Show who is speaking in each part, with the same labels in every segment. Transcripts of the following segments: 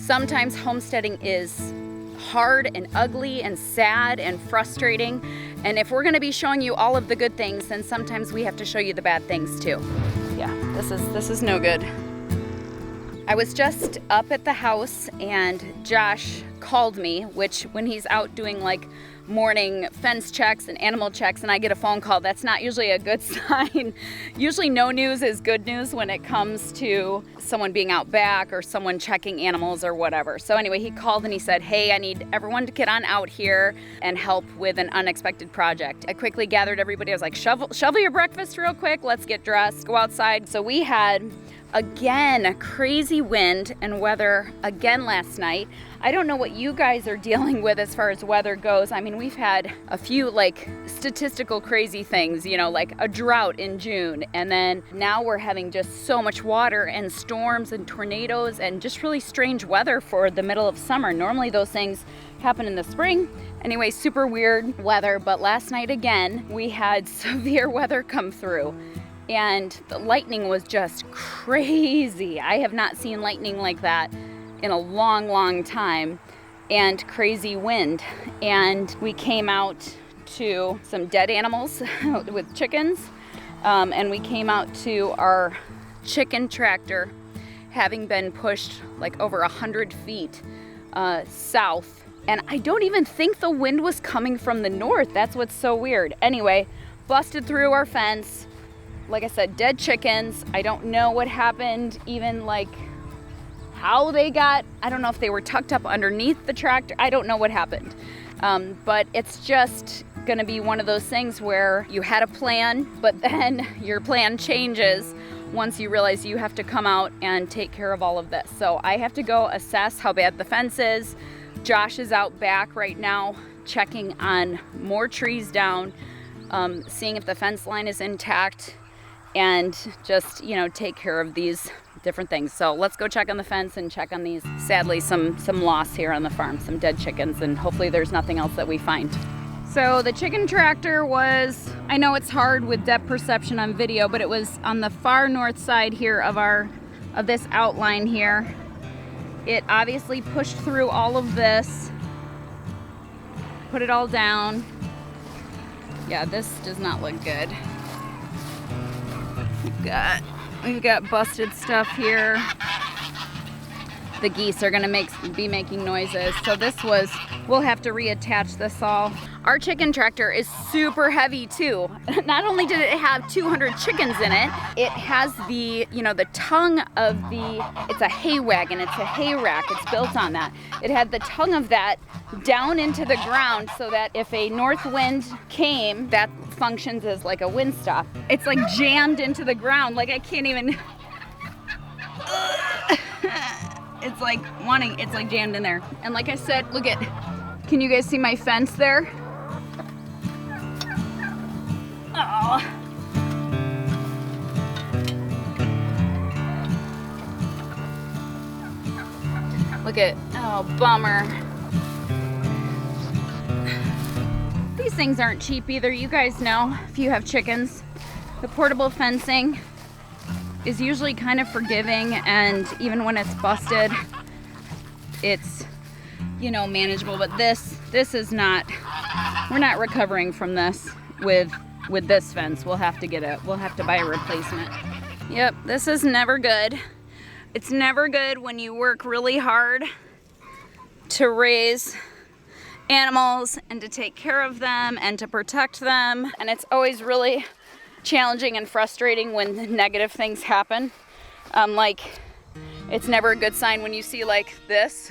Speaker 1: Sometimes homesteading is hard and ugly and sad and frustrating. And if we're gonna be showing you all of the good things, then sometimes we have to show you the bad things too. Yeah, this is no good. I was just up at the house and Josh called me, which when he's out doing like morning fence checks and animal checks and I get a phone call, that's not usually a good sign. Usually no news is good news when it comes to someone being out back or someone checking animals or whatever. So anyway, he called and he said, hey, I need everyone to get on out here and help with an unexpected project. I quickly gathered everybody. I was like, shovel your breakfast real quick. Let's get dressed, go outside. So we had, again, crazy wind and weather again last night. I don't know what you guys are dealing with as far as weather goes. I mean, we've had a few like statistical crazy things, you know, like a drought in June. And then now we're having just so much water and storms and tornadoes and just really strange weather for the middle of summer. Normally those things happen in the spring. Anyway, super weird weather. But last night again, we had severe weather come through. And the lightning was just crazy. I have not seen lightning like that in a long, long time, and crazy wind. And we came out to some dead animals with chickens, and we came out to our chicken tractor having been pushed like over 100 feet south. And I don't even think the wind was coming from the north. That's what's so weird. Anyway, busted through our fence. Like I said, dead chickens. I don't know what happened, even like how they got, I don't know if they were tucked up underneath the tractor. I don't know what happened. But it's just gonna be one of those things where you had a plan, but then your plan changes once you realize you have to come out and take care of all of this. So I have to go assess how bad the fence is. Josh is out back right now checking on more trees down, seeing if the fence line is intact, and just, you know, take care of these different things. So let's go check on the fence and check on these. Sadly, some loss here on the farm, some dead chickens, and hopefully there's nothing else that we find. So the chicken tractor was, I know it's hard with depth perception on video, but it was on the far north side here of this outline here. It obviously pushed through all of this, put it all down. Yeah, this does not look good. We've got busted stuff here. The geese are gonna be making noises. So we'll have to reattach this all. Our chicken tractor is super heavy too. Not only did it have 200 chickens in it, it has the tongue of it's a hay wagon, it's a hay rack, it's built on that. It had the tongue of that down into the ground so that if a north wind came, that functions as like a windstop. It's like jammed into the ground, like I can't even, it's like jammed in there. And like I said, can you guys see my fence there? Oh. Oh, bummer. These things aren't cheap either. You guys know, if you have chickens, the portable fencing is usually kind of forgiving, and even when it's busted, it's, you know, manageable. But this is not, we're not recovering from this with this fence. We'll have to buy a replacement. Yep, this is never good. It's never good when you work really hard to raise animals and to take care of them and to protect them. And it's always really challenging and frustrating when negative things happen. Like, it's never a good sign when you see like this.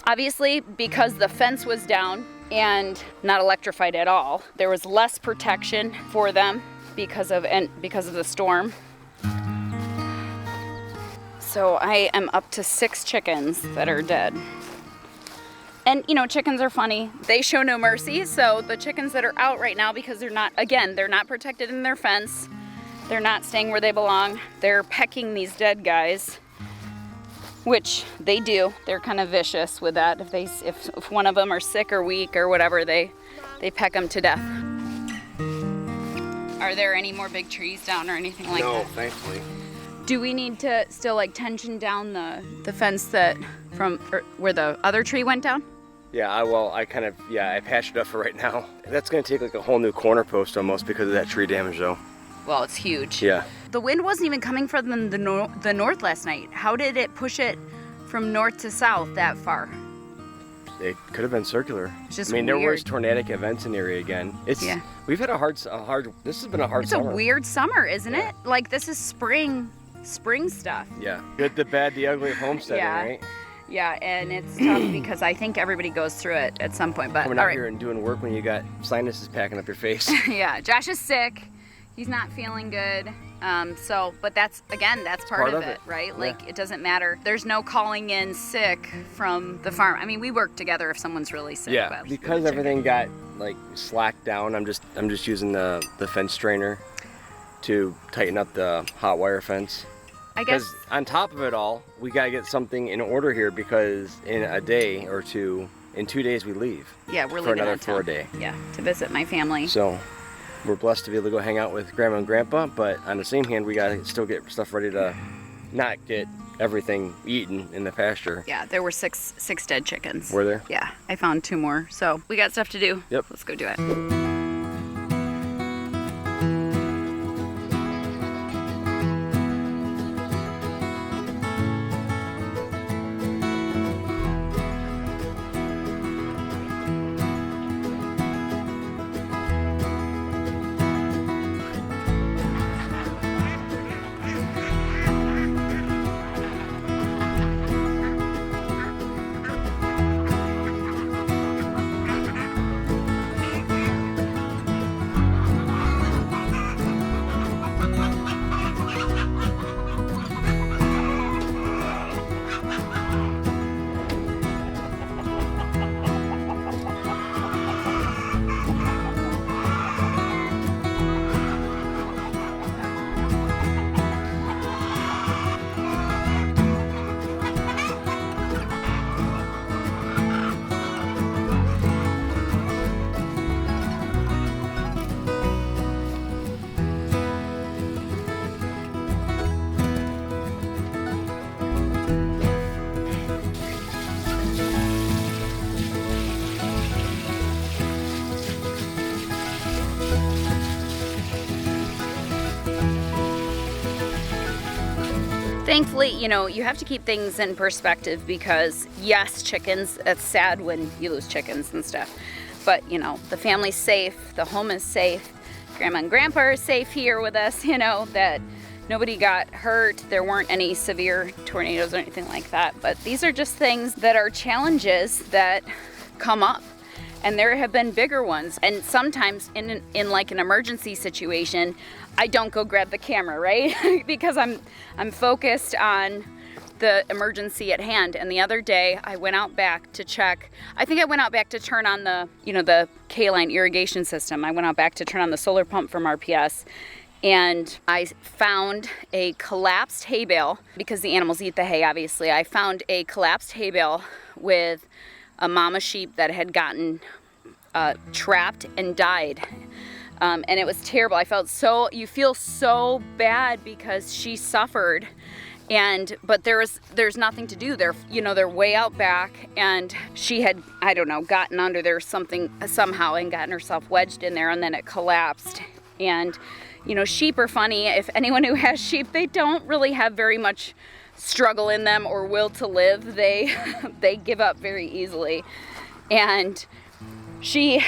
Speaker 1: Obviously, because the fence was down and not electrified at all, there was less protection for them because of the storm. So I am up to 6 chickens that are dead. And you know, chickens are funny. They show no mercy. So the chickens that are out right now, because they're not protected in their fence, they're not staying where they belong, they're pecking these dead guys, which they do. They're kind of vicious with that. If one of them are sick or weak or whatever, they peck them to death. Are there any more big trees down or anything like that?
Speaker 2: No, thankfully.
Speaker 1: Do we need to still like tension down the fence that from where the other tree went down?
Speaker 2: Yeah, I patched it up for right now. That's gonna take like a whole new corner post almost because of that tree damage though.
Speaker 1: Well, it's huge.
Speaker 2: Yeah.
Speaker 1: The wind wasn't even coming from the north last night. How did it push it from north to south that far?
Speaker 2: It could have been circular.
Speaker 1: It's just
Speaker 2: there
Speaker 1: weird.
Speaker 2: was tornadic events in the area again. We've had a hard, this has been a hard summer.
Speaker 1: It's a weird summer, isn't it? Like this is spring stuff.
Speaker 2: Yeah. Good, the bad, the ugly of homesteading, right?
Speaker 1: Yeah, and it's tough because I think everybody goes through it at some point. But
Speaker 2: coming out here and doing work when you got sinuses packing up your face.
Speaker 1: Yeah, Josh is sick. He's not feeling good. But that's part of it, right?
Speaker 2: Yeah.
Speaker 1: Like it doesn't matter. There's no calling in sick from the farm. I mean, we work together if someone's really sick.
Speaker 2: Yeah,
Speaker 1: but
Speaker 2: because everything got like slacked down. I'm just using the fence strainer to tighten up the hot wire fence.
Speaker 1: I guess
Speaker 2: Because on top of it all, we gotta get something in order here because in a day or two, in 2 days we leave.
Speaker 1: yeah, we're
Speaker 2: for
Speaker 1: leaving
Speaker 2: another
Speaker 1: out of town.
Speaker 2: 4 day.
Speaker 1: Yeah, to visit my family.
Speaker 2: So we're blessed to be able to go hang out with Grandma and Grandpa, but on the same hand, we gotta still get stuff ready to not get everything eaten in the pasture.
Speaker 1: Yeah, there were six dead chickens.
Speaker 2: Were there?
Speaker 1: Yeah, I found 2 more. So we got stuff to do.
Speaker 2: Yep.
Speaker 1: Let's go do it. Thankfully, you have to keep things in perspective because, yes, chickens, it's sad when you lose chickens and stuff. But, the family's safe, the home is safe, Grandma and Grandpa are safe here with us, that nobody got hurt. There weren't any severe tornadoes or anything like that. But these are just things that are challenges that come up. And there have been bigger ones. And sometimes in like an emergency situation, I don't go grab the camera, right? Because I'm focused on the emergency at hand. And the other day I went out back to check. I think I went out back to turn on the K-line irrigation system. I went out back to turn on the solar pump from RPS. And I found a collapsed hay bale because the animals eat the hay, obviously. I found a collapsed hay bale with a mama sheep that had gotten trapped and died. And it was terrible. You feel so bad because she suffered, but there's nothing to do. They're way out back, and she had, I don't know, gotten under there somehow and gotten herself wedged in there, and then it collapsed. And sheep are funny. If anyone who has sheep, they don't really have very much struggle in them or will to live. They give up very easily. And she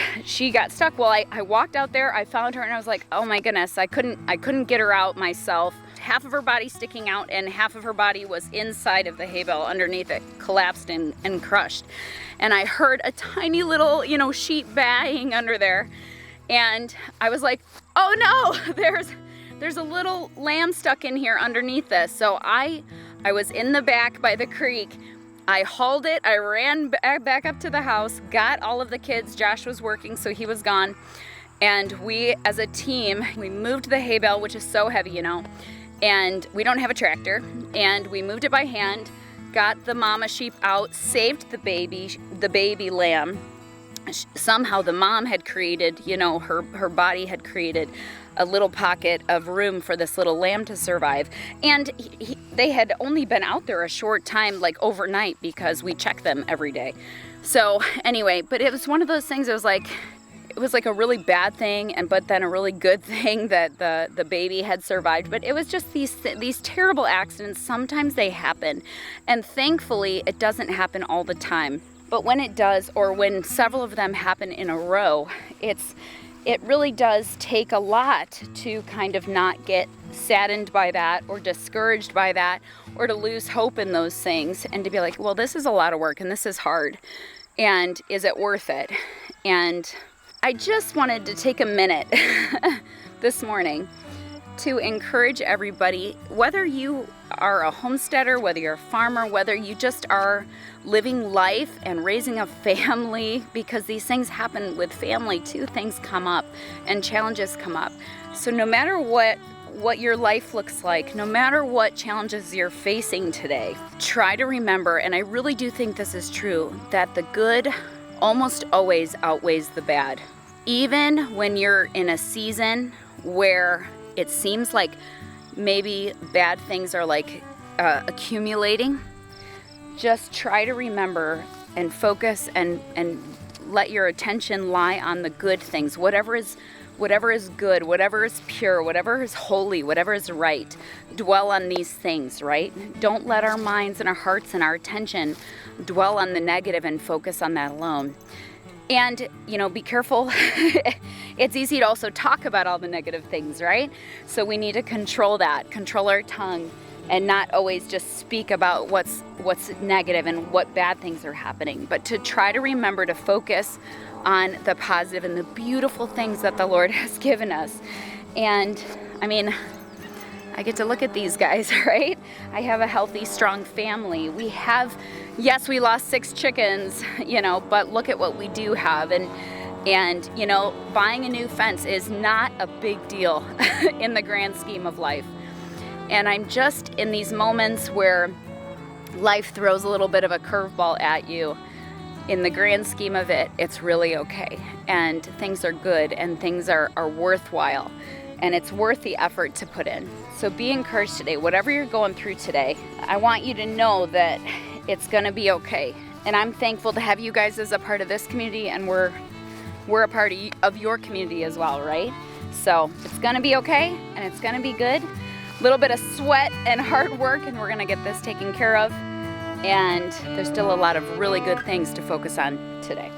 Speaker 1: got stuck. Well, I walked out there, I found her, and I was like, oh my goodness, I couldn't get her out myself. Half of her body sticking out and half of her body was inside of the hay bale underneath it, collapsed and crushed. And I heard a tiny little, sheep baying under there. And I was like, oh no, there's a little lamb stuck in here underneath this. So I was in the back by the creek. I hauled it, I ran back up to the house, got all of the kids. Josh was working, so he was gone. And we, as a team, we moved the hay bale, which is so heavy, and we don't have a tractor. And we moved it by hand, got the mama sheep out, saved the baby lamb, somehow the mom had created, you know, her body had created a little pocket of room for this little lamb to survive. And they had only been out there a short time, like overnight, because we check them every day. So anyway, but it was one of those things. It was like a really bad thing, but then a really good thing that the baby had survived. But it was just these terrible accidents. Sometimes they happen, and thankfully it doesn't happen all the time. But when it does, or when several of them happen in a row, it really does take a lot to kind of not get saddened by that, or discouraged by that, or to lose hope in those things, and to be like, well, this is a lot of work and this is hard, and is it worth it? And I just wanted to take a minute this morning to encourage everybody, whether you are a homesteader, whether you're a farmer, whether you just are living life and raising a family, because these things happen with family too. Things come up and challenges come up. So no matter what your life looks like, no matter what challenges you're facing today, try to remember, and I really do think this is true, that the good almost always outweighs the bad. Even when you're in a season where it seems like maybe bad things are like accumulating, just try to remember and focus and let your attention lie on the good things. Whatever is good, whatever is pure, whatever is holy, whatever is right. Dwell on these things, right? Don't let our minds and our hearts and our attention dwell on the negative and focus on that alone. And, you know, be careful. It's easy to also talk about all the negative things, right? So we need to control that, control our tongue, and not always just speak about what's negative and what bad things are happening, but to try to remember to focus on the positive and the beautiful things that the Lord has given us. And I mean, I get to look at these guys, right? I have a healthy, strong family. Yes, we lost 6 chickens, you know, but look at what we do have. And you know, buying a new fence is not a big deal in the grand scheme of life. And I'm just in these moments where life throws a little bit of a curveball at you. In the grand scheme of it, it's really okay. And things are good, and things are worthwhile. And it's worth the effort to put in. So be encouraged today. Whatever you're going through today, I want you to know that it's gonna be okay. And I'm thankful to have you guys as a part of this community, and we're a part of your community as well, right? So it's gonna be okay, and it's gonna be good. A little bit of sweat and hard work, and we're gonna get this taken care of. And there's still a lot of really good things to focus on today.